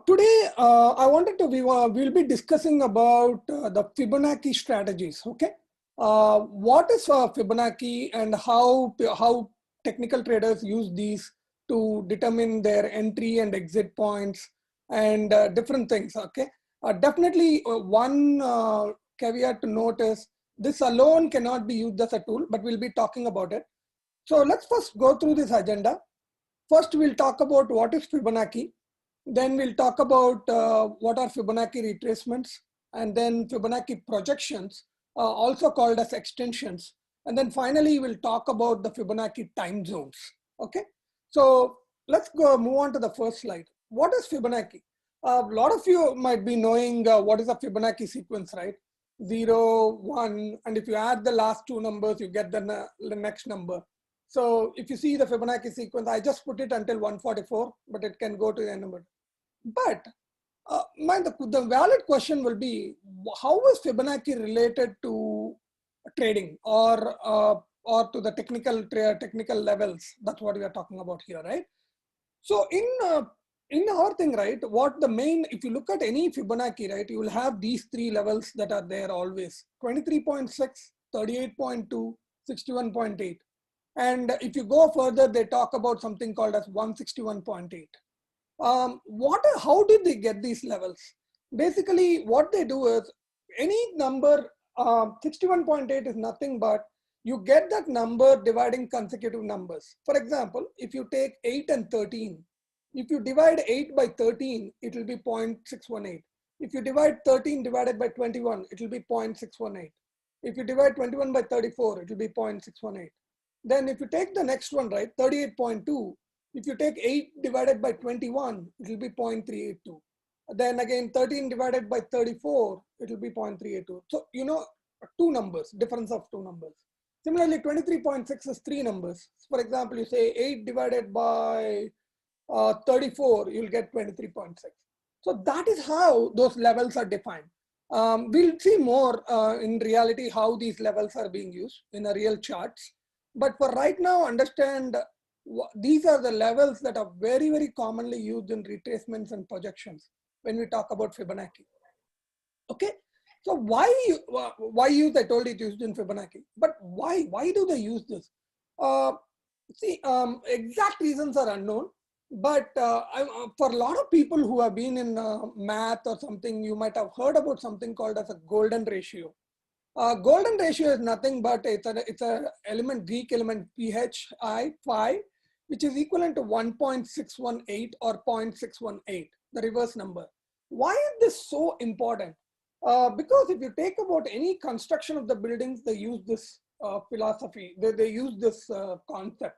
Today, we'll be discussing about the Fibonacci strategies. Okay, what is Fibonacci and how technical traders use these to determine their entry and exit points and different things. Okay, definitely one caveat to note is this alone cannot be used as a tool, but we'll be talking about it. So let's first go through this agenda. First, we'll talk about what is Fibonacci. Then we'll talk about what are Fibonacci retracements, and then Fibonacci projections, also called as extensions. And then finally, we'll talk about the Fibonacci time zones. Okay, so let's move on to the first slide. What is Fibonacci? A lot of you might be knowing what is a Fibonacci sequence, right? 0, 1, and if you add the last two numbers, you get the next number. So if you see the Fibonacci sequence, I just put it until 144, but it can go to the number. But the valid question will be, how is Fibonacci related to trading or to the technical levels? That's what we are talking about here, right? So in our thing, right, if you look at any Fibonacci, right, you will have these three levels that are there always: 23.6, 38.2, 61.8. And if you go further, they talk about something called as 161.8. How did they get these levels? Basically, what they do is any number, 61.8 is nothing but you get that number dividing consecutive numbers. For example, if you take 8 and 13, if you divide 8 by 13, it will be 0.618. If you divide 13 divided by 21, it will be 0.618. If you divide 21 by 34, it will be 0.618. Then if you take the next one, right, 38.2, if you take 8 divided by 21, it will be 0.382. Then again, 13 divided by 34, it will be 0.382. So, you know, two numbers, difference of two numbers. Similarly, 23.6 is three numbers. For example, you say 8 divided by 34, you'll get 23.6. So that is how those levels are defined. We'll see more in reality how these levels are being used in a real charts. But for right now, understand these are the levels that are very, very commonly used in retracements and projections when we talk about Fibonacci. Okay, so why use? I told you it's used in Fibonacci, but why do they use this? Exact reasons are unknown, but for a lot of people who have been in math or something, you might have heard about something called as a golden ratio. Golden ratio is nothing but it's a element, Greek element phi, which is equivalent to 1.618 or 0.618, the reverse number. Why is this so important? Because if you take about any construction of the buildings, they use this philosophy, they use this concept.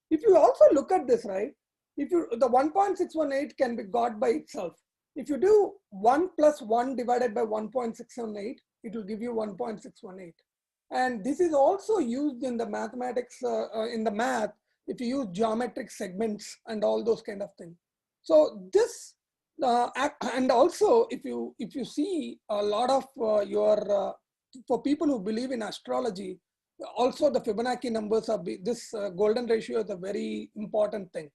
If you also look at this, right, the 1.618 can be got by itself. If you do 1 plus 1 divided by 1.618, it will give you 1.618. And this is also used in the mathematics, in the math, if you use geometric segments and all those kind of things. So this, and also if you see a lot of for people who believe in astrology, also the Fibonacci numbers are, this golden ratio is a very important thing.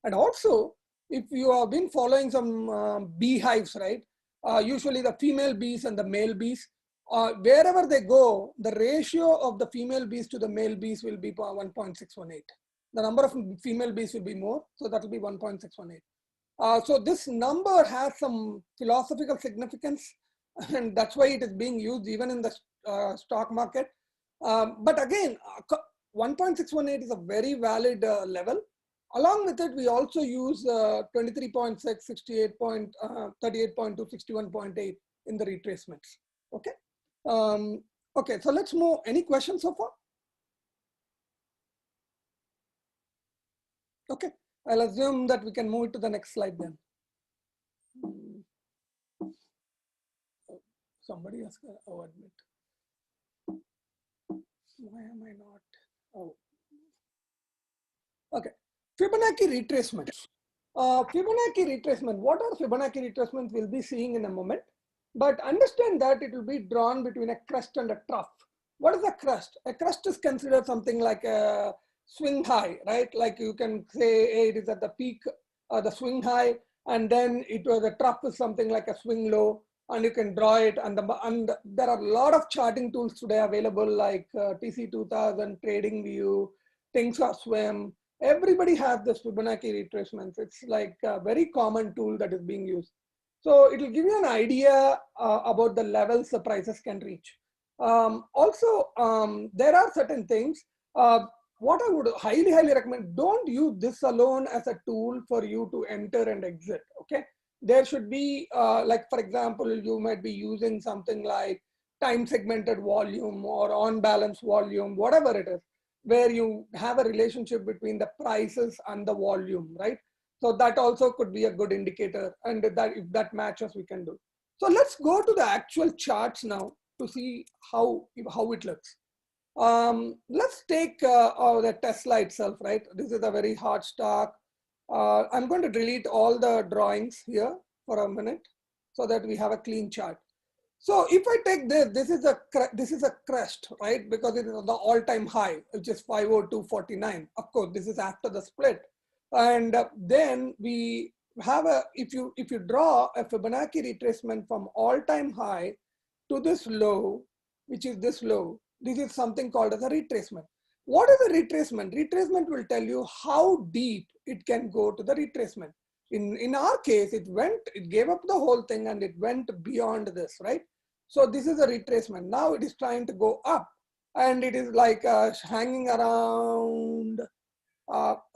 And also, if you have been following some beehives, right, usually the female bees and the male bees, wherever they go, the ratio of the female bees to the male bees will be 1.618. The number of female bees will be more, so that will be 1.618. So this number has some philosophical significance, and that's why it is being used even in the stock market. But again, 1.618 is a very valid level. Along with it, we also use 23.6, 38.2, 61.8 in the retracements. Okay. Okay, so let's move. Any questions so far? Okay, I'll assume that we can move to the next slide then. Somebody has admit. Why am I not? Oh. Okay, Fibonacci retracements. Fibonacci retracement. What are Fibonacci retracements? We'll be seeing in a moment. But understand that it will be drawn between a crest and a trough. What is a crest? A crest is considered something like a swing high, right? Like you can say, hey, it is at the peak, the swing high, and then it was a trough is something like a swing low, and you can draw it. And there are a lot of charting tools today available, like TC2000, TradingView, Thinkorswim. Everybody has this Fibonacci retracements. It's like a very common tool that is being used. So it will give you an idea about the levels the prices can reach. Also, there are certain things. What I would highly recommend, don't use this alone as a tool for you to enter and exit, okay? There should be, like for example, you might be using something like time segmented volume or on balance volume, whatever it is, where you have a relationship between the prices and the volume, right? So that also could be a good indicator, and that if that matches, we can do. So let's go to the actual charts now to see how it looks. Let's take the Tesla itself, right? This is a very hard stock. I'm going to delete all the drawings here for a minute so that we have a clean chart. So if I take this, this is a crest, right? Because it is the all-time high, which is 502.49. Of course, this is after the split. And then we have if you draw a Fibonacci retracement from all-time high to this low, which is this low, this is something called as a retracement. What is a retracement? Retracement will tell you how deep it can go to the retracement. In our case, it gave up the whole thing and it went beyond this, right? So this is a retracement. Now it is trying to go up, and it is like hanging around.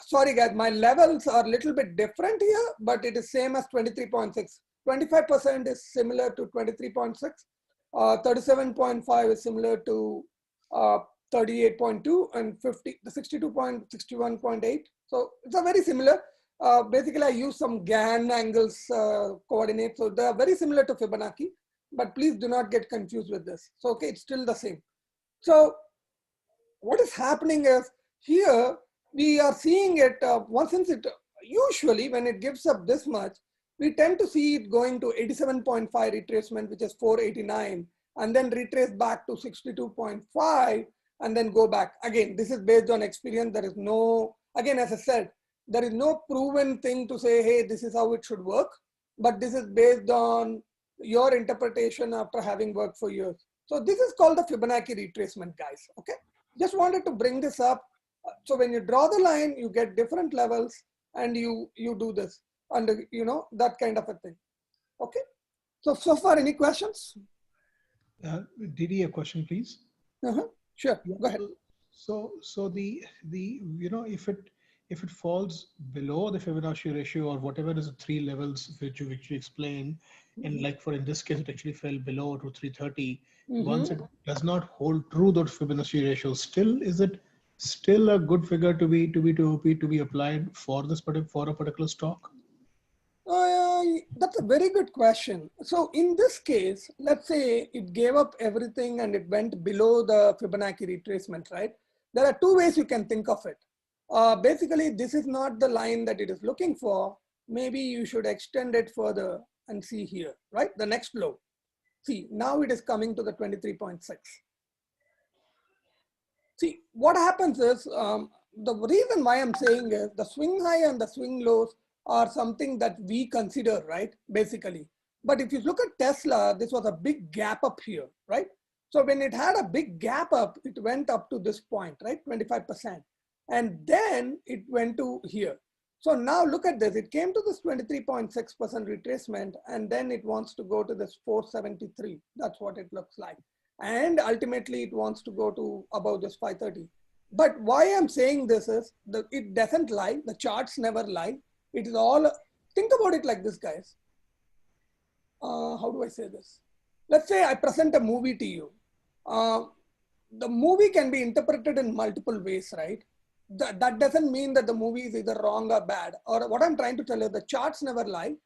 Sorry guys, my levels are a little bit different here, but it is same as 23.6. 25% is similar to 23.6. 37.5 is similar to 38.2, and 62.61.8. So it's a very similar. Basically, I use some Gann angles coordinates. So they are very similar to Fibonacci, but please do not get confused with this. So, okay, it's still the same. So what is happening is here, we are seeing it since it usually when it gives up this much, we tend to see it going to 87.5 retracement, which is 489, and then retrace back to 62.5 and then go back. Again, this is based on experience. There is no, again, as I said, there is no proven thing to say, hey, this is how it should work, but this is based on your interpretation after having worked for years. So this is called the Fibonacci retracement, guys, okay? Just wanted to bring this up. So when you draw the line, you get different levels and you do this, and you know, that kind of a thing. Okay. So far, any questions? Didi, a question, please. Sure. Go ahead. So the you know, if it falls below the Fibonacci ratio or whatever is the three levels which you explained, and like in this case, it actually fell below to 330. Once it does not hold true those Fibonacci ratios, still is it still a good figure to be applied for this particular stock? That's a very good question. So in this case, let's say it gave up everything and it went below the Fibonacci retracement, right? There are two ways you can think of it. Basically, this is not the line that it is looking for. Maybe you should extend it further and see here, right? The next low. See, now it is coming to the 23.6. See, what happens is, the reason why I'm saying is the swing high and the swing lows are something that we consider, right? Basically. But if you look at Tesla, this was a big gap up here, right? So when it had a big gap up, it went up to this point, right? 25%. And then it went to here. So now look at this. It came to this 23.6% retracement, and then it wants to go to this 473. That's what it looks like. And ultimately it wants to go to above this 530. But why I'm saying this is it doesn't lie. The charts never lie. It is all, think about it like this, guys. How do I say this? Let's say I present a movie to you. The movie can be interpreted in multiple ways, right? That doesn't mean that the movie is either wrong or bad. Or what I'm trying to tell you, the charts never lie.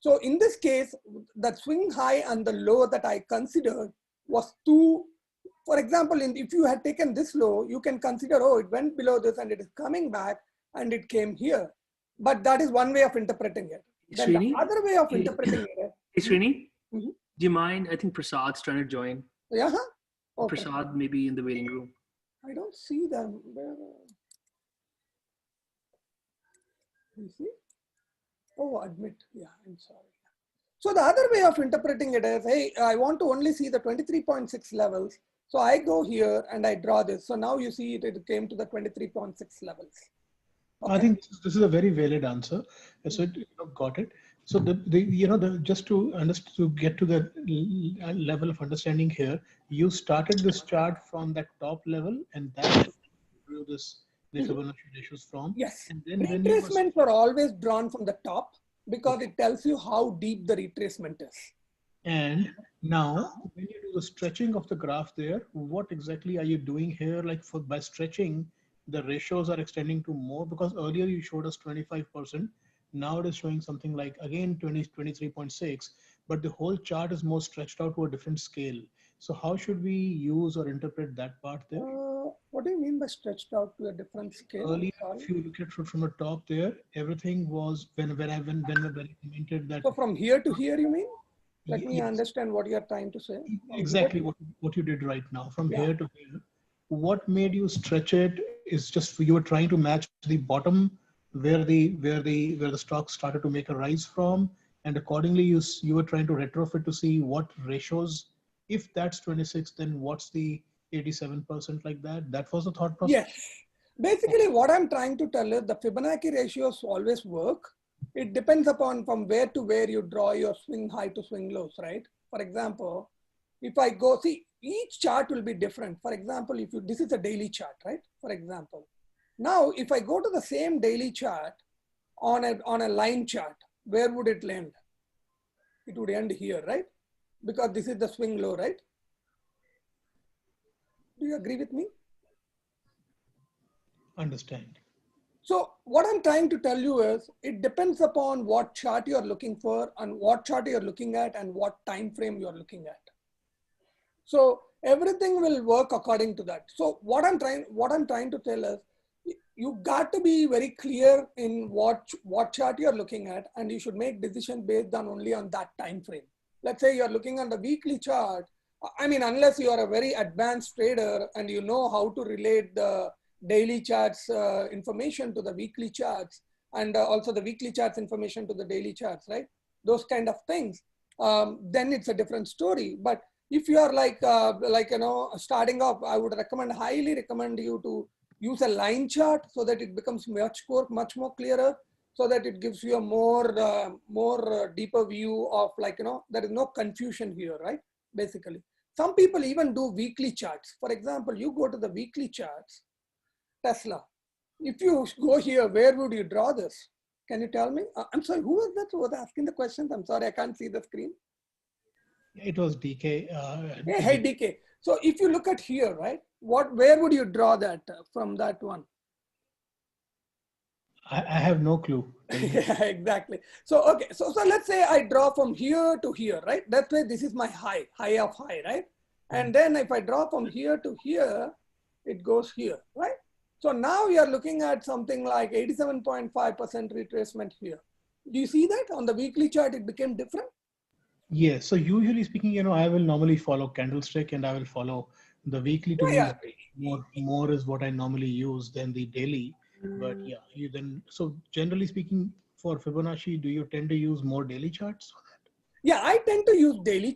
So in this case, the swing high and the low that I considered was too, for example, if you had taken this low, you can consider, oh, it went below this and it is coming back and it came here. But that is one way of interpreting it. Then Srini, the other way of interpreting it. Hey, Srini, do you mind? I think Prasad's trying to join. Yeah. Okay. Prasad may be in the waiting room. I don't see them. Where? You see? Oh, admit. Yeah, I'm sorry. So the other way of interpreting it is, hey, I want to only see the 23.6 levels. So I go here and I draw this. So now you see it came to the 23.6 levels. Okay. I think this is a very valid answer. So got it. So just to get to the level of understanding here, you started this chart from that top level, and that's drew the Fibonacci ratios from. Yes. And then when you were Retracements are always drawn from the top because it tells you how deep the retracement is. And now, when you do the stretching of the graph there, what exactly are you doing here? Like by stretching, the ratios are extending to more, because earlier you showed us 25%. Now it is showing something like again 23.6, but the whole chart is more stretched out to a different scale. So how should we use or interpret that part there? What do you mean by stretched out to a different scale? I'm Earlier, sorry. if you look at it from the top there, everything was when I commented that. So from here to here, you mean? Let me Yes, understand what you're trying to say. From here exactly to, what you did right now, from yeah. here to here. What made you stretch it is just you were trying to match the bottom where the stock started to make a rise from, and accordingly you were trying to retrofit to see what ratios. If that's 26, then what's the 87%, like that? That was the thought process. Yes. Basically, what I'm trying to tell is the Fibonacci ratios always work. It depends upon from where to where you draw your swing high to swing lows, right? For example, if I go, see, each chart will be different. For example, if you, this is a daily chart, right? For example, now if I go to the same daily chart on a line chart, where would it land? It would end here, right? Because this is the swing low, right? Do you agree with me? Understand. So what I'm trying to tell you is it depends upon what chart you're looking for and what chart you're looking at and what time frame you're looking at. So everything will work according to that. So what I'm trying to tell is you got to be very clear in what chart you're looking at, and you should make decisions based on only on that time frame. Let's say you're looking at the weekly chart. I mean, unless you are a very advanced trader and you know how to relate the daily charts information to the weekly charts, and also the weekly charts information to the daily charts, right? Those kind of things. Then it's a different story. But if you are like starting off, I would highly recommend you to use a line chart so that it becomes much more clearer, so that it gives you a more deeper view of there is no confusion here, right? Basically, some people even do weekly charts. For example, you go to the weekly charts, Tesla. If you go here, where would you draw this? Can you tell me? I'm sorry, who was that who was asking the questions? I'm sorry, I can't see the screen. It was DK. Hey, DK. So if you look at here, right, where would you draw that from that one? I have no clue. Yeah, exactly. So, okay. So let's say I draw from here to here, right? That's why this is my high of high, right? And then if I draw from here to here, it goes here, right? So now we are looking at something like 87.5% retracement here. Do you see that on the weekly chart? It became different. Yes. So usually speaking, I will normally follow candlestick, and I will follow the weekly. To me, Yeah, is more is what I normally use than the daily. But yeah, so generally speaking, for Fibonacci, do you tend to use more daily charts? yeah, I tend to use daily.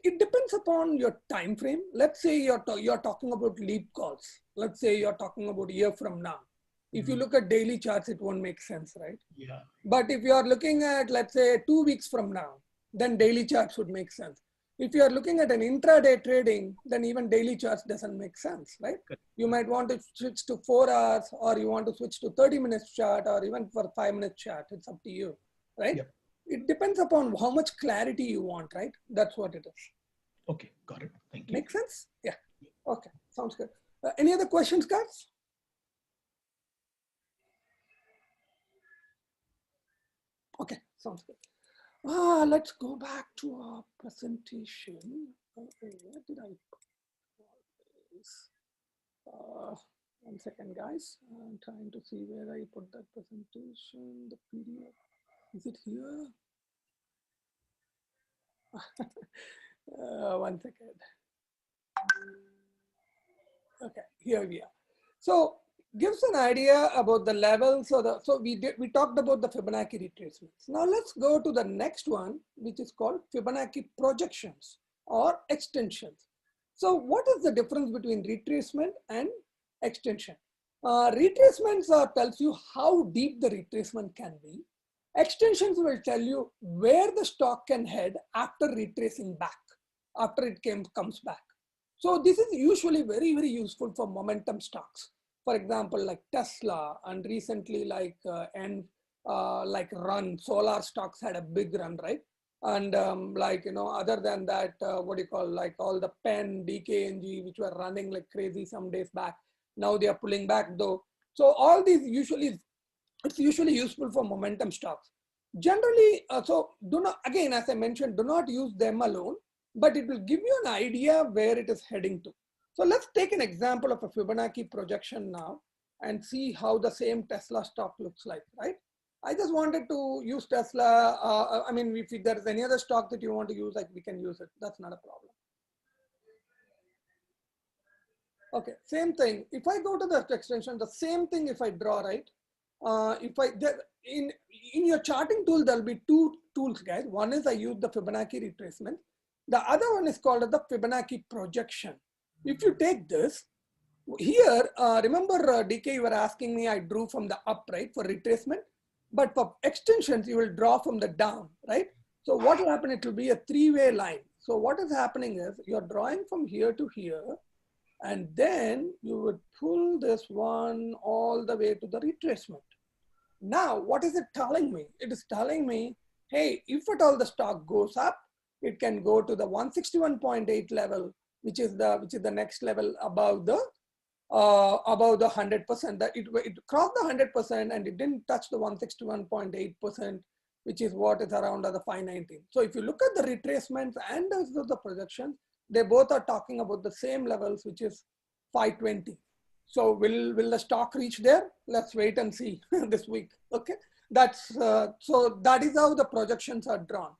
It depends upon your time frame. Let's say you're talking about leap calls. Let's say you're talking about a year from now. If you look at daily charts, it won't make sense, right? Yeah. But if you're looking at, let's say, 2 weeks from now, then daily charts would make sense. If you're looking at an intraday trading, then even daily charts doesn't make sense, right? Good. You might want to switch to 4 hours, or you want to switch to 30 minutes chart, or even for 5-minute chart. It's up to you, right? Yep. It depends upon how much clarity you want, right? That's what it is. Okay, got it. Thank you. Make sense? Yeah. Okay, sounds good. Any other questions, guys? Okay, sounds good. Let's go back to our presentation. Where did I put this? 1 second, guys. I'm trying to see where I put that presentation, the PDF. Is it here? 1 second. Okay, here we are. So gives an idea about the levels. So we talked about the Fibonacci retracements. Now let's go to the next one, which is called Fibonacci projections or extensions. So what is the difference between retracement and extension? Retracements tells you how deep the retracement can be. Extensions will tell you where the stock can head after retracing back, after it comes back. So this is usually very, very useful for momentum stocks. For example, like Tesla, and recently like Run, solar stocks had a big run, right? And other than that, what do you call, like all the Penn, DKNG, which were running like crazy some days back. Now they are pulling back though. So all these it's usually useful for momentum stocks. Generally, so do not, again, as I mentioned, do not use them alone, but it will give you an idea where it is heading to. So let's take an example of a Fibonacci projection now and see how the same Tesla stock looks like, right? I just wanted to use Tesla. I mean, if there is any other stock that you want to use, like we can use it. That's not a problem. Okay, same thing. If I go to the extension, the same thing if I draw, right? In your charting tool, there'll be two tools, guys. One is I use the Fibonacci retracement. The other one is called the Fibonacci projection. If you take this, here, remember DK, you were asking me, I drew from the up, right, for retracement. But for extensions, you will draw from the down, right? So what will happen, it will be a three-way line. So what is happening is you're drawing from here to here, and then you would pull this one all the way to the retracement. Now, what is it telling me? It is telling me, hey, if at all the stock goes up, it can go to the 161.8 level, which is the next level above the 100%. That it crossed the 100% and it didn't touch the 161.8%, which is what is around the 519. So if you look at the retracements and also the projections, they both are talking about the same levels, which is 520. So will the stock reach there? Let's wait and see this week. Okay, that's so that is how the projections are drawn.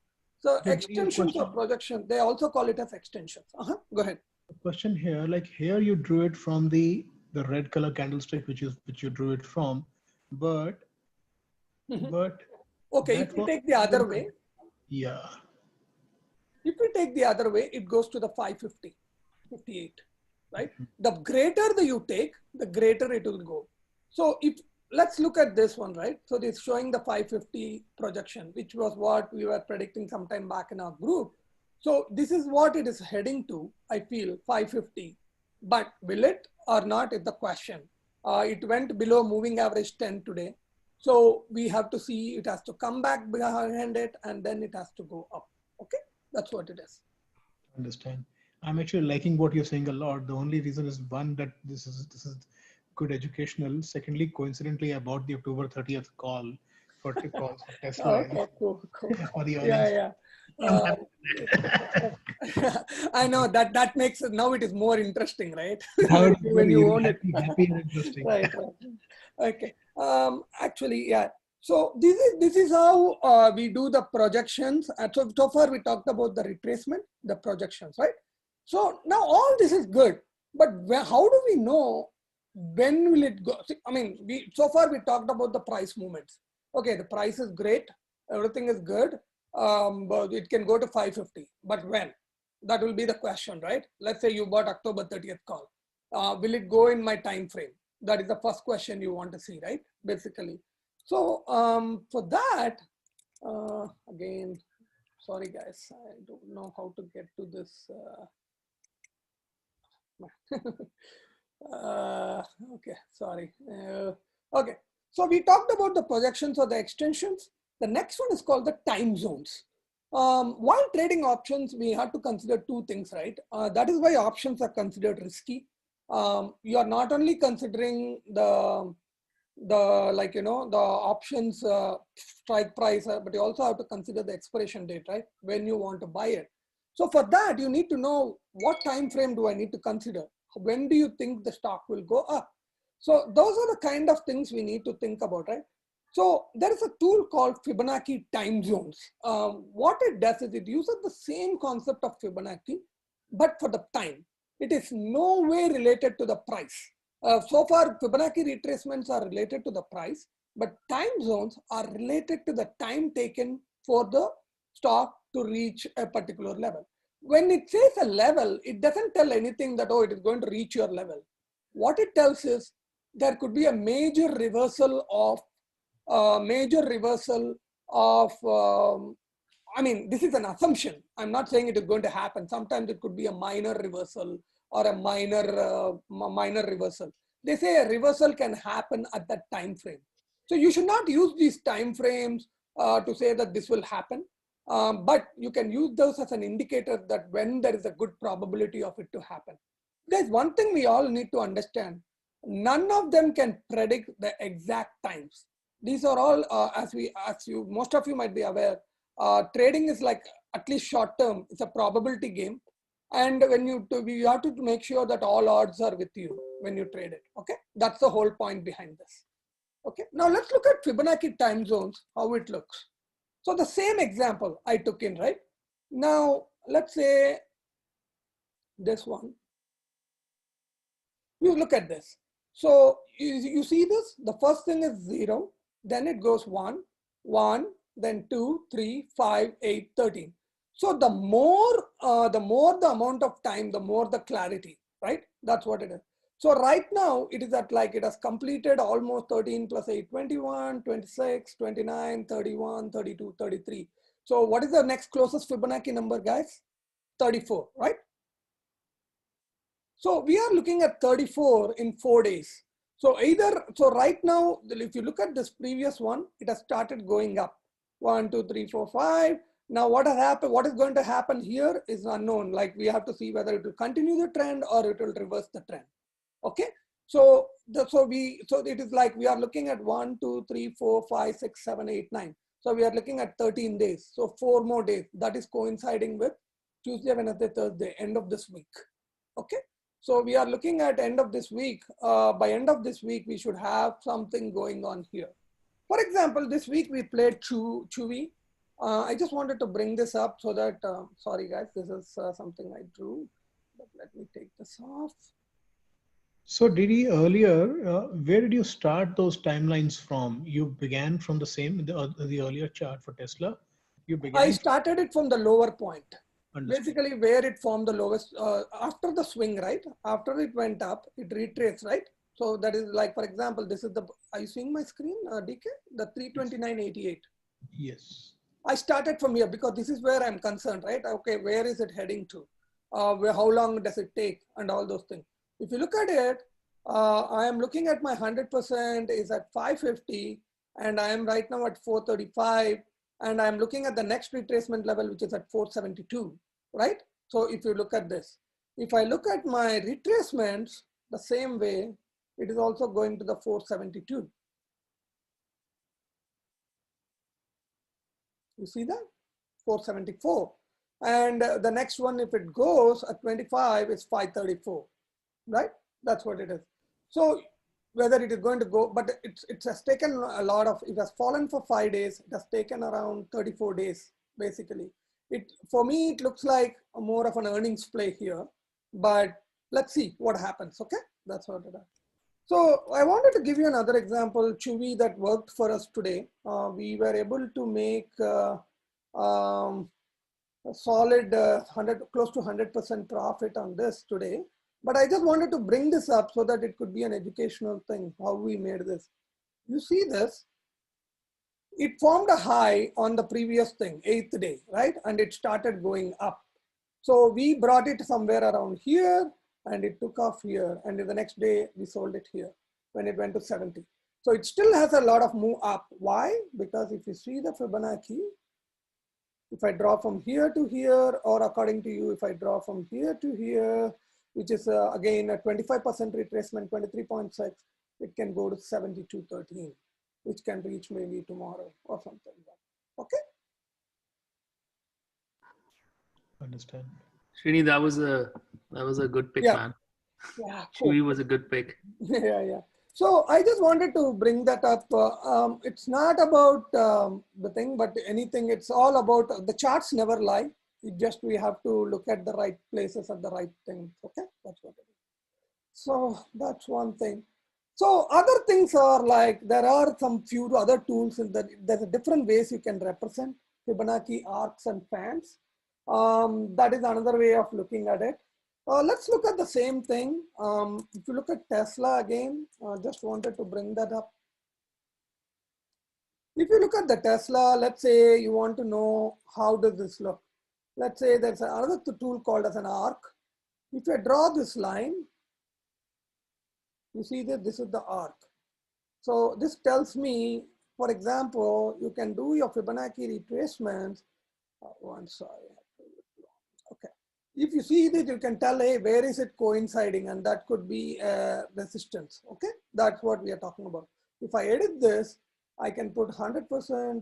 So extensions or projection, they also call it as extensions. Go ahead. A question here, like here you drew it from the red color candlestick, which you drew it from, but okay, if you take the other way, yeah. If we take the other way, it goes to the 550, 58, right? The greater the you take, the greater it will go. So let's look at this one, right? So this is showing the 550 projection, which was what we were predicting sometime back in our group. So this is what it is heading to, I feel, 550. But will it or not is the question. It went below moving average 10 today. So we have to see, it has to come back behind it and then it has to go up, okay? That's what it is. Understand. I'm actually liking what you're saying a lot. The only reason is one, that this is good educational. Secondly, coincidentally, I bought the October 30th call for Tesla. Okay, cool. For the earnings. Yeah. I know that makes it, now it is more interesting, right? when you own it. Happy and interesting. Right. Okay. Actually, yeah. So this is how we do the projections. So far we talked about the retracement, the projections, right? So now all this is good, but how do we know when will it go? I mean, so far we talked about the price movements. Okay, the price is great, everything is good, but it can go to 550. But when? That will be the question, right? Let's say you bought October 30th call. Will it go in my time frame? That is the first question you want to see, right? Basically. So for that, again, sorry guys, I don't know how to get to this. Okay, sorry. Okay, so we talked about the projections or the extensions. The next one is called the time zones. While trading options, we have to consider two things, right? That is why options are considered risky. You are not only considering the options strike price, but you also have to consider the expiration date, right? When you want to buy it. So for that, you need to know what time frame do I need to consider? When do you think the stock will go up? So those are the kind of things we need to think about, right? So there is a tool called Fibonacci time zones. What it does is it uses the same concept of Fibonacci, but for the time. It is no way related to the price. So far, Fibonacci retracements are related to the price, but time zones are related to the time taken for the stock to reach a particular level. When it says a level, it doesn't tell anything that, oh, it is going to reach your level. What it tells is there could be a major reversal of, I mean, this is an assumption. I'm not saying it is going to happen. Sometimes it could be a minor reversal or a minor reversal. They say a reversal can happen at that time frame. So you should not use these time frames to say that this will happen. But you can use those as an indicator that when there is a good probability of it to happen. There's one thing we all need to understand. None of them can predict the exact times. These are all, most of you might be aware, trading is like at least short term. It's a probability game. And when you have to make sure that all odds are with you when you trade it. Okay, that's the whole point behind this. Okay, now let's look at Fibonacci time zones, how it looks. So the same example I took in, right? Now, let's say this one. You look at this. So you see this? The first thing is 0, then it goes 1, 1, then 2, 3, 5, 8, 13. So the more the amount of time, the more the clarity, right? That's what it is. So right now it is at like it has completed almost 13 plus 8, 21, 26, 29, 31, 32, 33. So what is the next closest Fibonacci number, guys? 34, right? So we are looking at 34 in 4 days. So right now, if you look at this previous one, it has started going up. 1, 2, 3, 4, 5. Now what has happened? What is going to happen here is unknown. Like we have to see whether it will continue the trend or it will reverse the trend. Okay. So it is like we are looking at 1, 2, 3, 4, 5, 6, 7, 8, 9. So we are looking at 13 days. So 4 more days. That is coinciding with Tuesday, Wednesday, Thursday, end of this week. Okay. So we are looking at end of this week. By end of this week, we should have something going on here. For example, this week we played Chewy. I just wanted to bring this up so that, sorry guys, this is something I drew, but let me take this off. So Didi, earlier, where did you start those timelines from? You began from the earlier chart for Tesla. I started it from the lower point. Understood. Basically where it formed the lowest, after the swing, right? After it went up, it retraced, right? So that is like, for example, this is are you seeing my screen, DK? The 329.88. Yes. I started from here because this is where I'm concerned, right? Okay, where is it heading to? How long does it take and all those things. If you look at it, I am looking at my 100% is at 550 and I am right now at 435 and I'm looking at the next retracement level, which is at 472, right? So if you look at this, if I look at my retracements the same way, it is also going to the 472. You see that? 474. And the next one, if it goes at 25, is 534, right? That's what it is. So whether it is going to go, but it has taken a lot of, it has fallen for 5 days. It has taken around 34 days, basically. For me, it looks like more of an earnings play here, but let's see what happens, okay? That's what it is. So I wanted to give you another example, Chewy, that worked for us today. We were able to make a solid close to 100% profit on this today. But I just wanted to bring this up so that it could be an educational thing, how we made this. You see this? It formed a high on the previous thing, 8th day, right? And it started going up. So we brought it somewhere around here and it took off here. And the next day we sold it here when it went to 70. So it still has a lot of move up. Why? Because if you see the Fibonacci, if I draw from here to here, or according to you, if I draw from here to here, which is again a 25% retracement, 23.6, it can go to 72.13, which can reach maybe tomorrow or something like that. Okay. Understand. Srini, that was a good pick, Yeah. man. Yeah. Cool. Chewy was a good pick. Yeah. So I just wanted to bring that up. It's not about the thing, but anything. It's all about the charts never lie. We have to look at the right places at the right things. Okay, that's what it is. So that's one thing. So other things are like, there are some few other tools in that there's a different ways you can represent Fibonacci arcs and fans. That is another way of looking at it. Let's look at the same thing. If you look at Tesla again, just wanted to bring that up. If you look at the Tesla, let's say you want to know how does this look. Let's say there's another tool called as an arc. If I draw this line, you see that this is the arc. So this tells me, for example, you can do your Fibonacci retracements. I'm sorry. Okay. If you see that, you can tell, hey, where is it coinciding? And that could be resistance. Okay. That's what we are talking about. If I edit this, I can put 100%,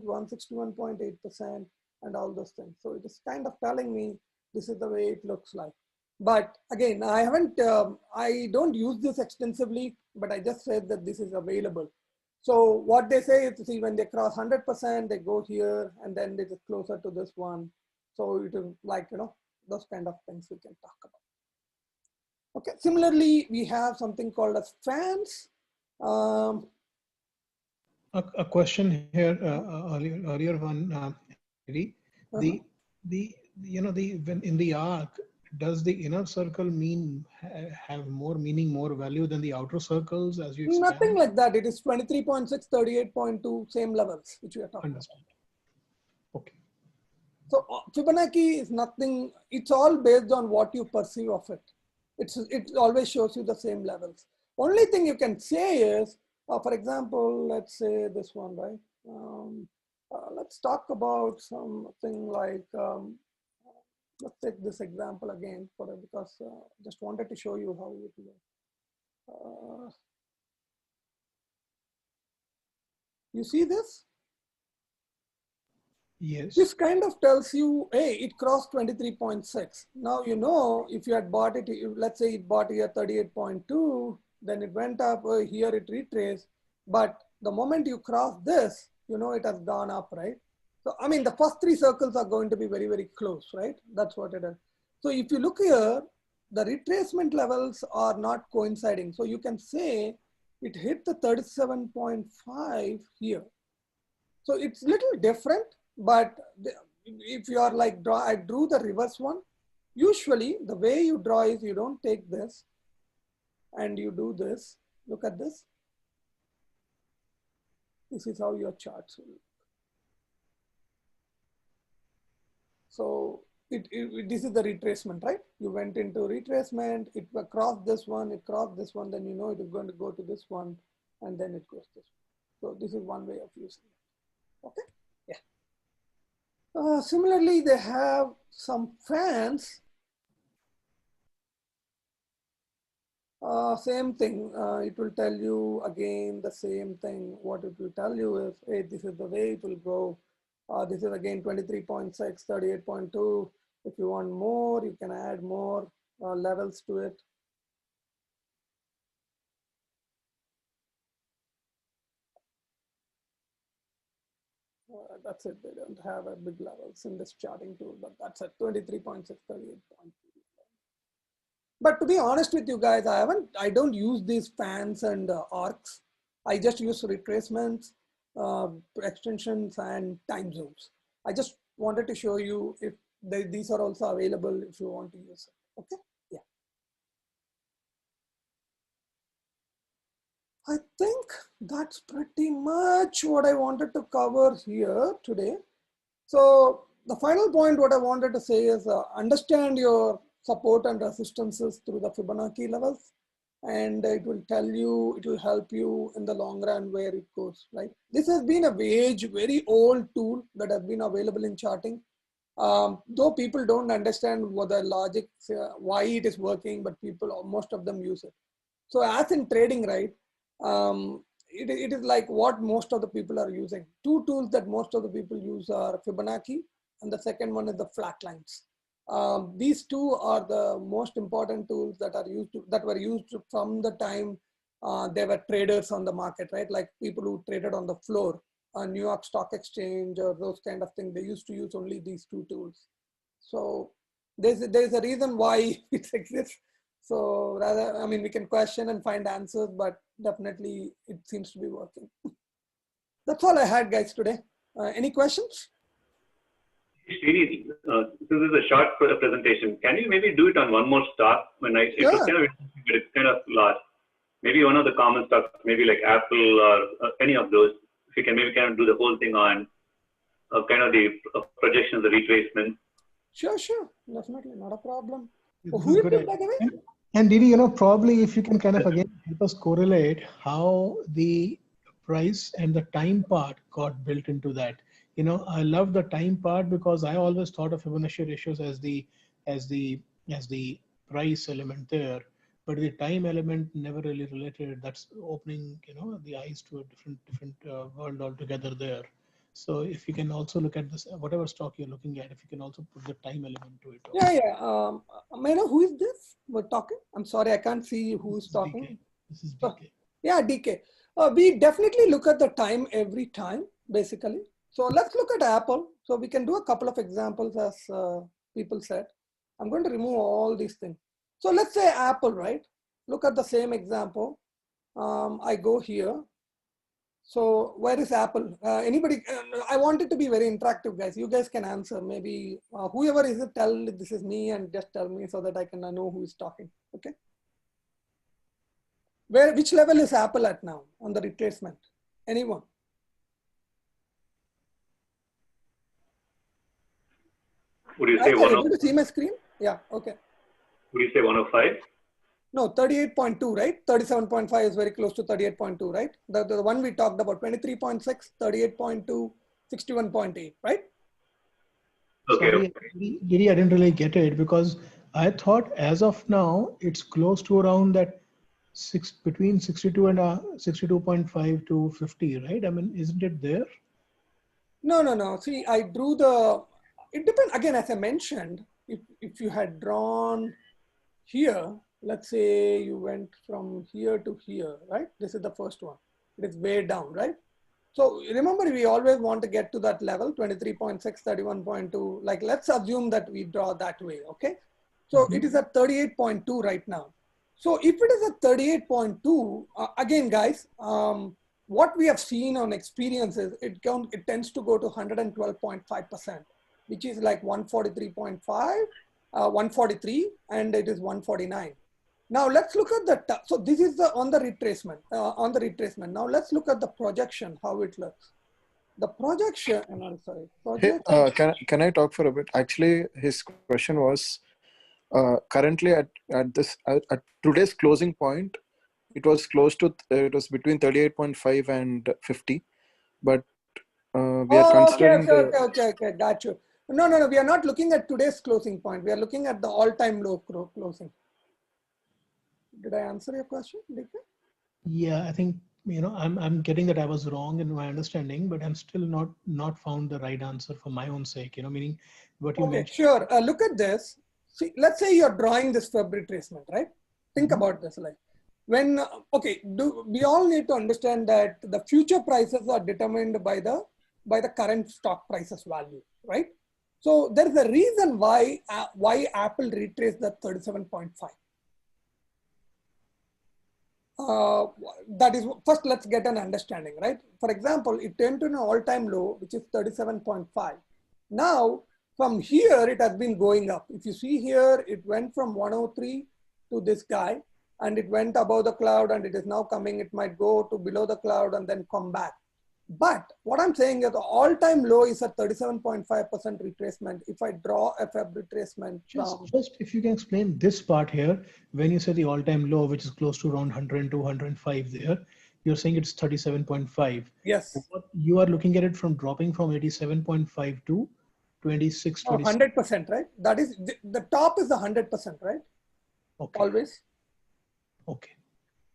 161.8%, and all those things. So it is kind of telling me this is the way it looks like. But again, I don't use this extensively, but I just said that this is available. So what they say is, see, when they cross 100%, they go here, and then they get closer to this one. So it is like, you know, those kind of things we can talk about. Okay, similarly, we have something called as fans. A question here, earlier one, when in the arc, does the inner circle have more meaning, more value than the outer circles as you expand? Nothing like that. It is 23.6, 38.2, same levels, which we are talking about. Okay. So Fibonacci is nothing, it's all based on what you perceive of it. It always shows you the same levels. Only thing you can say is, for example, let's say this one, right? Let's talk about something like, let's take this example again because just wanted to show you how it will. You see this? Yes. This kind of tells you, hey, it crossed 23.6. Now, you know, if you had bought it, let's say it bought here 38.2, then it went up, here it retraced. But the moment you cross this, you know, it has gone up, right? So, I mean, the first three circles are going to be very, very close, right? That's what it is. So if you look here, the retracement levels are not coinciding. So you can say it hit the 37.5 here. So it's little different, but if you are like, I drew the reverse one. Usually the way you draw is you don't take this and you do this. Look at this. This is how your charts will look. So this is the retracement, right? You went into retracement, it crossed this one, then you know it is going to go to this one, and then it goes this one. So this is one way of using it. Okay, yeah. Similarly, they have some fans. Same thing, it will tell you again the same thing. What it will tell you is, hey, this is the way it will go. This is again 23.6, 38.2. If you want more, you can add more levels to it. That's it. They don't have a big levels in this charting tool, but that's at 23.6, 38.2. But to be honest with you guys, I don't use these fans and arcs. I just use retracements, extensions, and time zones. I just wanted to show you if these are also available if you want to use it. Okay, yeah. I think that's pretty much what I wanted to cover here today. So the final point, what I wanted to say is understand your support and resistances through the Fibonacci levels, and it will tell you, it will help you in the long run where it goes, right? This has been a very old tool that has been available in charting. Though people don't understand what the logic, why it is working, but most of them use it. So as in trading, right? It is like what most of the people are using. Two tools that most of the people use are Fibonacci, and the second one is the flat lines. These two are the most important tools that were used from the time there were traders on the market, right? Like people who traded on the floor, New York Stock Exchange or those kind of things. They used to use only these two tools. So there's a reason why it exists. So rather, I mean, we can question and find answers, but definitely it seems to be working. That's all I had, guys, today. Any questions? Srini, since this is a short presentation, can you maybe do it on one more stock? It was kind of interesting, but it's kind of large. Maybe one of the common stocks, maybe like Apple or any of those. If you can maybe kind of do the whole thing on kind of the projections, the retracement. Sure, definitely, not a problem. This Who is is good. it, by the way? And Didi, probably if you can kind of again help us correlate how the price and the time part got built into that. I love the time part because I always thought of Fibonacci ratios as the price element there, but the time element never really related. That's opening, the eyes to a different world altogether there. So if you can also look at this, whatever stock you're looking at, if you can also put the time element to it. Yeah. May I know who is this? We're talking. I'm sorry, I can't see who is talking. DK. This is DK. Yeah, DK. We definitely look at the time every time, basically. So let's look at Apple. So we can do a couple of examples as people said. I'm going to remove all these things. So let's say Apple, right? Look at the same example. I go here. So where is Apple? Anybody? I want it to be very interactive, guys. You guys can answer. Maybe whoever is it, tell this is me and just tell me so that I can know who is talking. Okay. Which level is Apple at now on the retracement? Anyone? Would you say 105? Able to see my screen? Yeah. Okay. Would you say 105? No, 38.2, right? 37.5 is very close to 38.2, right? The one we talked about, 23.6, 38.2, 61.8, right? Okay. Sorry, Giri, I didn't really get it because I thought as of now, it's close to around that between 62 and 62.5 to 50, right? I mean, isn't it there? No. See, I drew it depends, again, as I mentioned, if you had drawn here, let's say you went from here to here, right? This is the first one. It is way down, right? So remember, we always want to get to that level, 23.6, 31.2. Like, let's assume that we draw that way, okay? So it is at 38.2 right now. So if it is at 38.2, again, guys, what we have seen on experiences, it tends to go to 112.5%, which is like 143.5, 143, and it is 149. Now let's look at so this is on the retracement. Now let's look at the projection, how it looks. The projection, I'm sorry. Hey, can I talk for a bit? Actually, his question was currently at today's closing point, it was close to it was between 38.5 and 50, but we are considering okay, got you. No, we are not looking at today's closing point. We are looking at the all-time low closing. Did I answer your question, DK? Yeah, I think I'm getting that I was wrong in my understanding, but I'm still not found the right answer for my own sake. Meaning what you mentioned. Sure. Look at this. See, let's say you're drawing this Fib retracement, right? Think about this, like when we all need to understand that the future prices are determined by the current stock prices value, right? So there is a reason why Apple retraced the 37.5. That is, first let's get an understanding, right? For example, it turned to an all-time low, which is 37.5. Now, from here, it has been going up. If you see here, it went from 103 to this guy, and it went above the cloud, and it is now coming. It might go to below the cloud and then come back. But what I'm saying is the all-time low is at 37.5% retracement. If I draw a Fib retracement just if you can explain this part here, when you say the all-time low, which is close to around 102, 105 there, you're saying it's 37.5. Yes. You are looking at it from dropping from 87.5 to 26, 100%, right? That is, the top is the 100%, right? Okay. Always. Okay.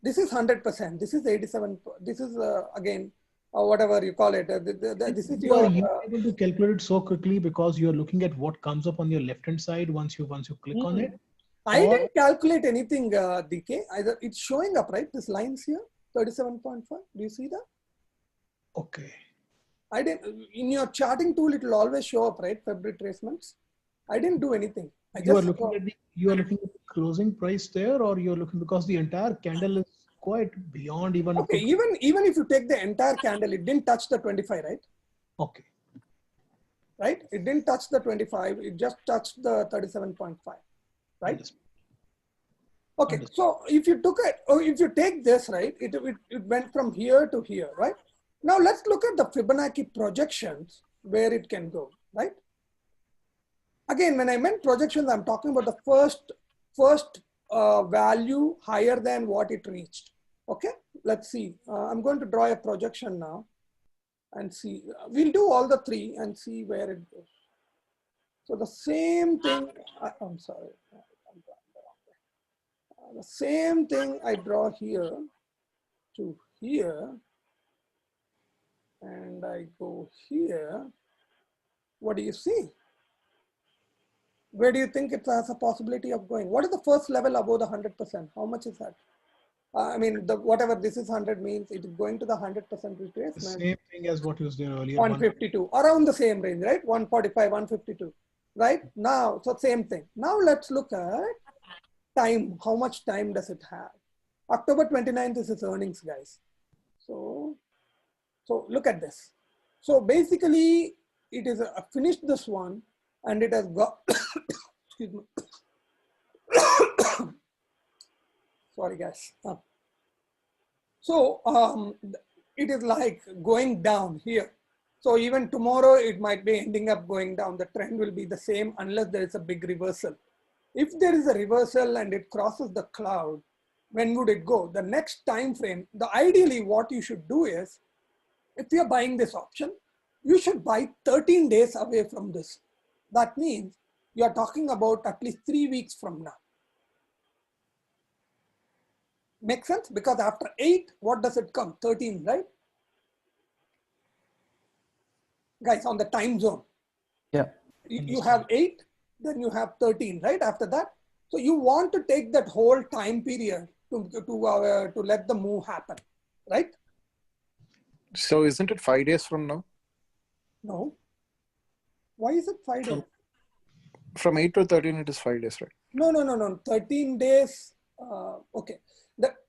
This is 100%. This is 87. This is again, whatever you call it. This is you are able to calculate it so quickly because you are looking at what comes up on your left-hand side once you click on it. I didn't calculate anything, DK. Either it's showing up, right? This lines here, 37.5. Do you see that? Okay. I didn't. In your charting tool, it will always show up, right? Fib retracements. I didn't do anything. You are looking at the closing price there, or you're looking because the entire candle is quite beyond even. Okay, even if you take the entire candle, it didn't touch the 25, right? Okay. Right? It didn't touch the 25. It just touched the 37.5, right? Okay, so if you took it, or if you take this, right, it went from here to here, right? Now let's look at the Fibonacci projections where it can go, right? Again, when I meant projections, I'm talking about the first value higher than what it reached. Okay, let's see. I'm going to draw a projection now and see. We'll do all the three and see where it goes. So the same thing, I'm sorry. The same thing I draw here to here, and I go here. What do you see? Where do you think it has a possibility of going? What is the first level above the 100%? How much is that? I mean, whatever this is 100 means, it is going to the 100% retracement. The same thing as what was there earlier. 152, around the same range, right? 145, 152, right? Now, so same thing. Now let's look at time. How much time does it have? October 29th is its earnings, guys. So look at this. So basically, it is finished this one, and it has got, excuse me. Sorry, guys. So it is like going down here. So even tomorrow, it might be ending up going down. The trend will be the same unless there is a big reversal. If there is a reversal and it crosses the cloud, when would it go? The next time frame, ideally what you should do is, if you're buying this option, you should buy 13 days away from this. That means you're talking about at least 3 weeks from now. Make sense? Because after 8, what does it come? 13, right? Guys, on the time zone. Yeah. You have 8, then you have 13, right? After that. So you want to take that whole time period to let the move happen, right? So isn't it 5 days from now? No. Why is it 5 days? From 8 to 13, it is 5 days, right? No. 13 days. Okay.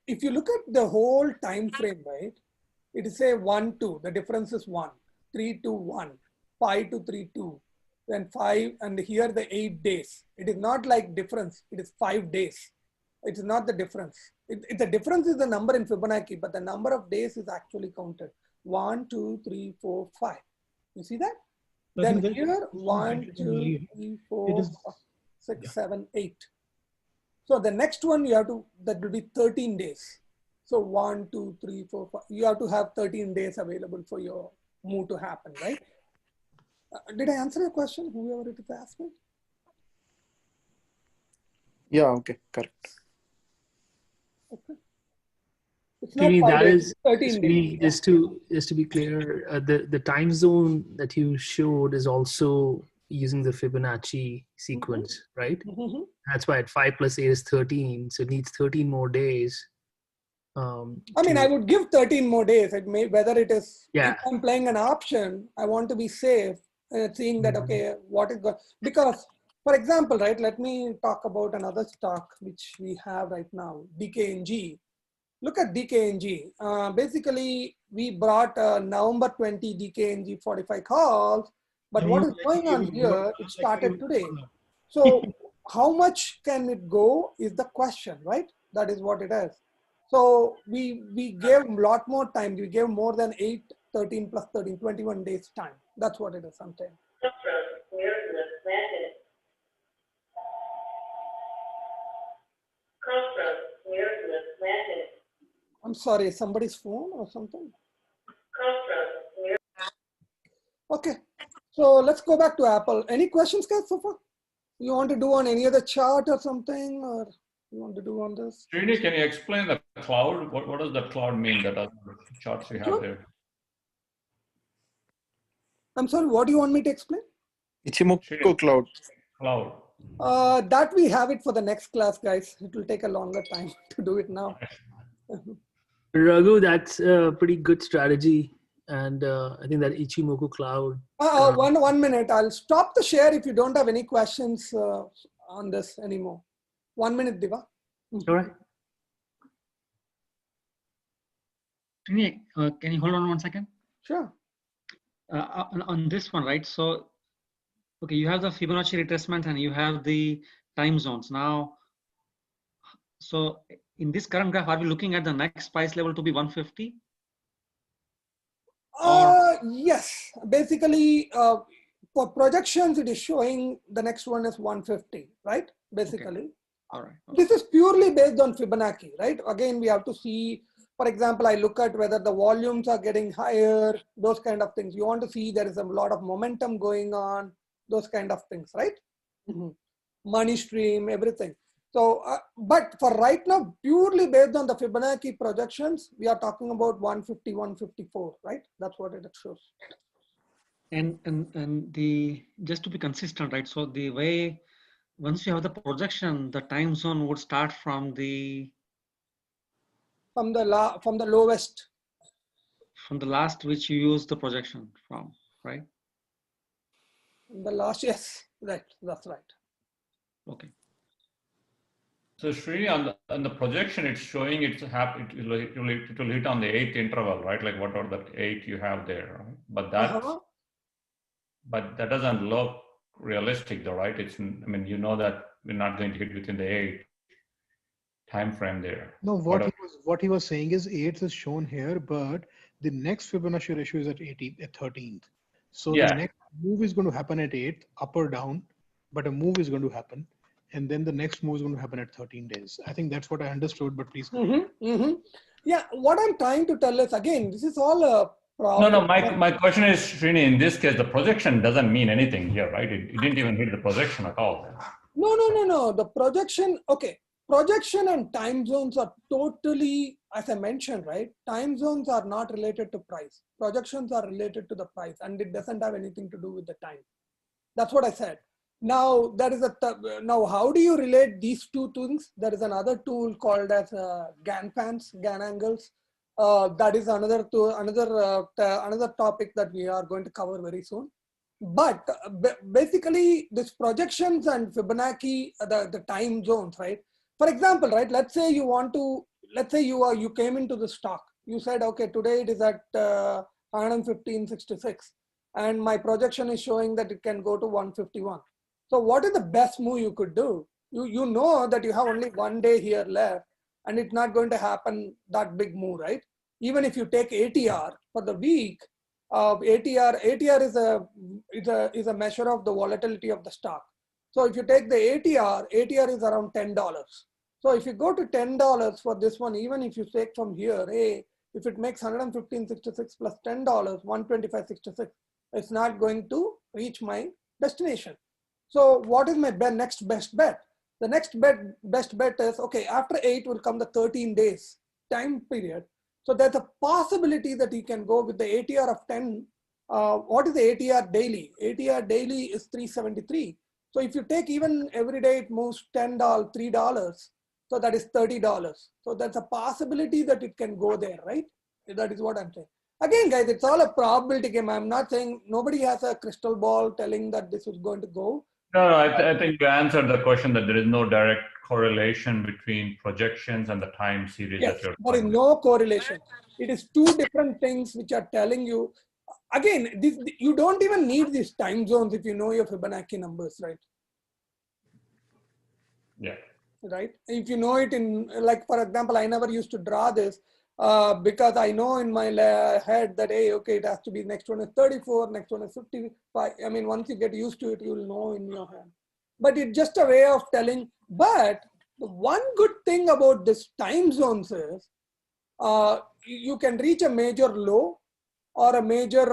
If you look at the whole time frame, right? It is say 1, 2. The difference is 1. 3 to 1. 5 to 3, 2. Then 5, and here the 8 days. It is not like difference. It is 5 days. It is not the difference. The difference is the number in Fibonacci, but the number of days is actually counted. 1, 2, 3, 4, 5. You see that? Then here 1, 2, 3, 4, 5, 6, 7, 8. So the next one you have to, that will be 13 days. So 1, 2, 3, 4, 5. You have to have 13 days available for your move to happen, right? Did I answer your question, whoever it is asking? Yeah, okay, correct. Okay. It's not 5 days, 13 days. Just to be clear, the time zone that you showed is also using the Fibonacci sequence, right? Mm-hmm. That's why at 5 plus 8 is 13. So it needs 13 more days. I mean, I would give 13 more days. It may, whether it is, yeah. If I'm playing an option, I want to be safe, seeing that, okay, what is going, because, for example, right, let me talk about another stock which we have right now, DKNG. Look at DKNG. Basically, we brought November 20 DKNG 45 calls, but what is going on here, it started today. So how much can it go is the question, right? That is what it is. So we gave a lot more time. We gave more than 8, 13 plus 13, 21 days time. That's what it is sometimes. I'm sorry, somebody's phone or something? Okay, so let's go back to Apple. Any questions, guys, so far? You want to do on any other chart or something, or you want to do on this? Srini, can you explain the cloud? What does that cloud mean, that other charts you have there? I'm sorry, what do you want me to explain? Ichimoku cloud. Cloud. That we have it for the next class, guys. It will take a longer time to do it now. Raghu, that's a pretty good strategy. And I think that Ichimoku cloud. 1 minute. I'll stop the share if you don't have any questions on this anymore. 1 minute, Diva. All right. Can you hold on 1 second? Sure. On this one, right? So, okay, you have the Fibonacci retracement and you have the time zones. Now, so in this current graph, are we looking at the next price level to be 150? Yes, basically for projections, it is showing the next one is 150, right? Basically. Okay. All right. Okay. This is purely based on Fibonacci, right? Again, we have to see, for example, I look at whether the volumes are getting higher, those kind of things. You want to see there is a lot of momentum going on, those kind of things, right? Money stream, everything. So, but for right now, purely based on the Fibonacci projections, we are talking about 150, 154, right? That's what it shows. And the, just to be consistent, right? So the way, once you have the projection, the time zone would start from the lowest. From the last which you use the projection from, right? The last, yes, right. That's right. Okay. So Sri, on the projection, it's showing it will hit on the 8th interval, right? Like what are the 8 you have there, right? But that, but that doesn't look realistic, though, right? It's, I mean, you know that we're not going to hit within the 8 time frame there. No, what he was saying is 8th is shown here, but the next Fibonacci ratio is at 13th. So yeah, the next move is going to happen at 8th, up or down, but a move is going to happen. And then the next move is going to happen at 13 days. I think that's what I understood, but please. Yeah, what I'm trying to tell is, again, this is all a problem. No, my question is, Srini, in this case, the projection doesn't mean anything here, right? It didn't even hit the projection at all. No. The projection, okay. Projection and time zones are totally, as I mentioned, right? Time zones are not related to price. Projections are related to the price, and it doesn't have anything to do with the time. That's what I said. Now, there is now how do you relate these two things? There is another tool called as GAN fans, GAN angles. That is another topic that we are going to cover very soon. But basically, this projections and Fibonacci, the time zones, right? For example, right? Let's say you came into the stock. You said, okay, today it is at 115.66, and my projection is showing that it can go to 151. So what is the best move you could do? You know that you have only 1 day here left, and it's not going to happen that big move, right? Even if you take ATR for the week, ATR is a measure of the volatility of the stock. So if you take the ATR is around $10. So if you go to $10 for this one, even if you take from here, if it makes 115.66 plus $10, 125.66, it's not going to reach my destination. So what is my next best bet? The next best bet is, okay, after 8 will come the 13 days time period. So there's a possibility that you can go with the ATR of 10. What is the ATR daily? ATR daily is 373. So if you take even every day it moves $10, $3, so that is $30. So that's a possibility that it can go there, right? That is what I'm saying. Again, guys, it's all a probability game. I'm not saying nobody has a crystal ball telling that this is going to go. No, I think you answered the question that there is no direct correlation between projections and the time series. Yes, there is no correlation. It is two different things which are telling you. Again, you don't even need these time zones if you know your Fibonacci numbers, right? Yeah. Right. If you know it in, like, for example, I never used to draw this because I know in my head that, hey, okay, it has to be next one is 34, next one is 55. I mean, once you get used to it, you'll know in your head. But it's just a way of telling. But the one good thing about this time zones is you can reach a major low or a major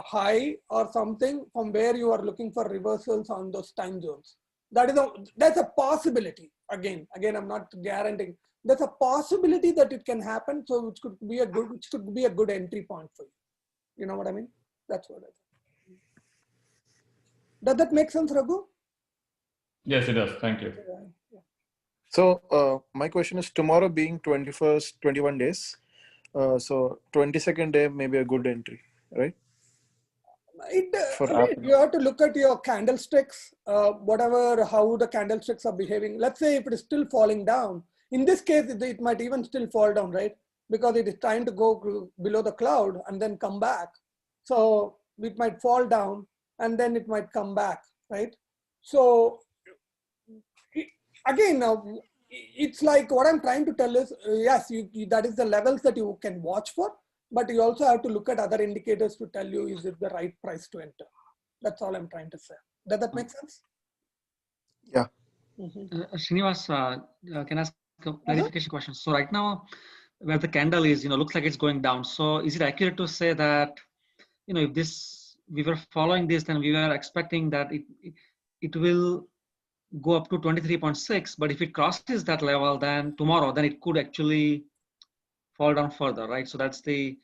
high or something from where you are looking for reversals on those time zones. That's a possibility. Again, I'm not guaranteeing. There's a possibility that it can happen. So which could be a good entry point for you. You know what I mean? That's what I think. Does that make sense, Raghu? Yes, it does. Thank you. Yeah. So my question is, tomorrow being 21 days, so 22nd day may be a good entry. right? For Again, Apple. you have to look at your candlesticks, whatever, how the candlesticks are behaving. Let's say if it is still falling down, in this case, it might even still fall down, right? Because it is trying to go below the cloud and then come back. So it might fall down and then it might come back, right? So again, it's like what I'm trying to tell is, yes, that is the levels that you can watch for, but you also have to look at other indicators to tell you, is it the right price to enter? That's all I'm trying to say. Does that make sense? Yeah. Srinivas, can I ask a clarification question? So right now, where the candle is, looks like it's going down. So is it accurate to say that, if we were following this, then we were expecting that it will go up to 23.6, but if it crosses that level, then tomorrow, then it could actually fall down further, right? So that's I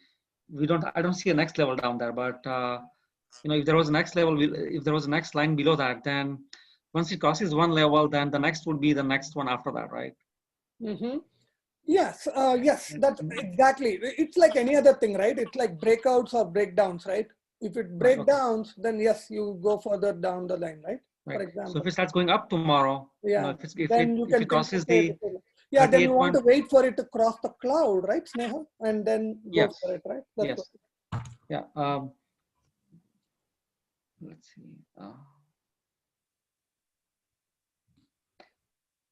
don't see a next level down there, but if there was a next level, if there was a next line below that, then once it crosses one level, then the next would be the next one after that, right? Yes, yes, that's exactly. It's like any other thing, right? It's like breakouts or breakdowns, right? If it breakdowns, then yes, you go further down the line, right? For example. So if it starts going up tomorrow, yeah, if it crosses the yeah, then you want to wait for it to cross the cloud, right, Sneha? And then go for it, right? That's yes. Yeah. Let's see.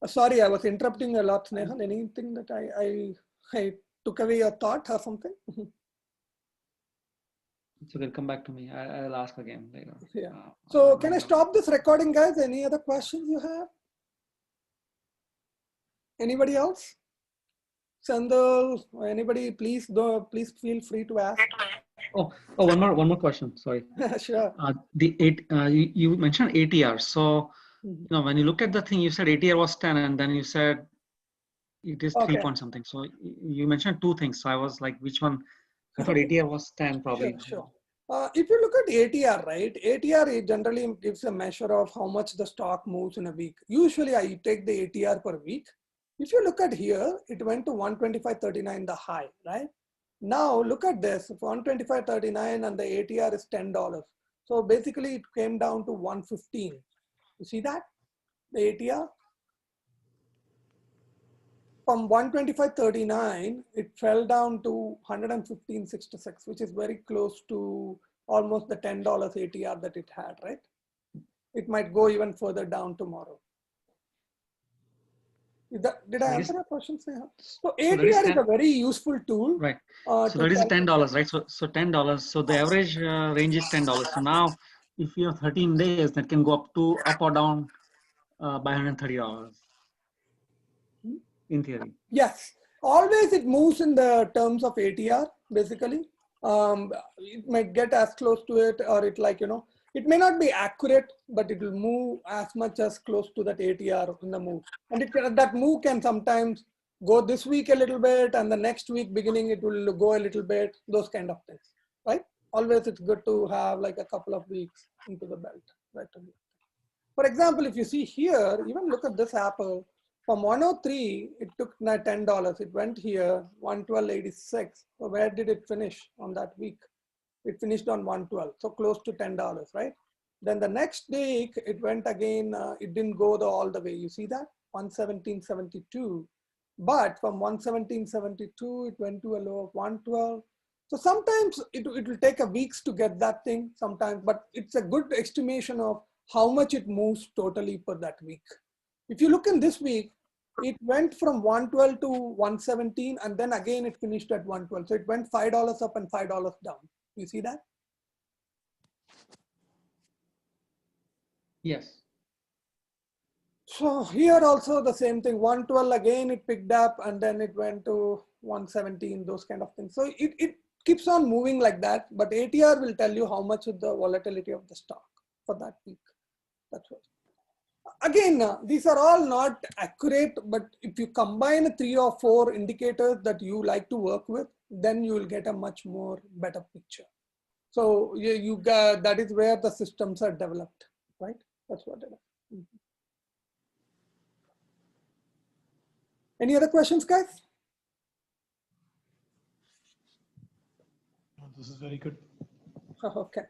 Sorry, I was interrupting a lot, Sneha. Anything that I took away your thought or something? So they'll come back to me. I'll ask again later. Yeah. So can I stop this recording, guys? Any other questions you have? Anybody else? Sandal, anybody, please feel free to ask. One more question. Sorry. Sure. You mentioned ATR. So when you look at the thing, you said ATR was 10, and then you said it is 3 point something. So you mentioned two things. So I was like, which one? I thought ATR was 10 probably. Sure. If you look at ATR, right? ATR generally gives a measure of how much the stock moves in a week. Usually I take the ATR per week. If you look at here, it went to 125.39, the high, right? Now look at this, 125.39 and the ATR is $10. So basically it came down to 115. You see that? The ATR? From 125.39, it fell down to 115.66, which is very close to almost the $10 ATR that it had, right? It might go even further down tomorrow. Did I answer your question, Sneha? So ATR is a very useful tool. Right. So that is $10, right? So $10. So the average range is $10. So now if you have 13 days, that can go up or down by $130 in theory. Yes. Always it moves in the terms of ATR, basically. It might get as close to it, or it it may not be accurate, but it will move as much as close to that ATR in the move. And that move can sometimes go this week a little bit, and the next week beginning it will go a little bit, those kind of things, right? Always it's good to have like a couple of weeks into the belt, right? For example, if you see here, even look at this Apple. From 103, it took $10. It went here, 112.86. So where did it finish on that week? It finished on 112, so close to $10, right? Then the next week, it went again, it didn't go all the way. You see that? 117.72. But from 117.72, it went to a low of 112. So sometimes it will take a weeks to get that thing sometimes, but it's a good estimation of how much it moves totally per that week. If you look in this week, it went from 112 to 117, and then again it finished at 112. So it went $5 up and $5 down. You see that? Yes. So here also the same thing, 112 again it picked up and then it went to 117, those kind of things. So it keeps on moving like that, but ATR will tell you how much is the volatility of the stock for that week. That's what. Again, these are all not accurate, but if you combine 3 or 4 indicators that you like to work with, then you will get a much more better picture. So that is where the systems are developed, right? That's what it is. Any other questions, guys? This is very good. Okay.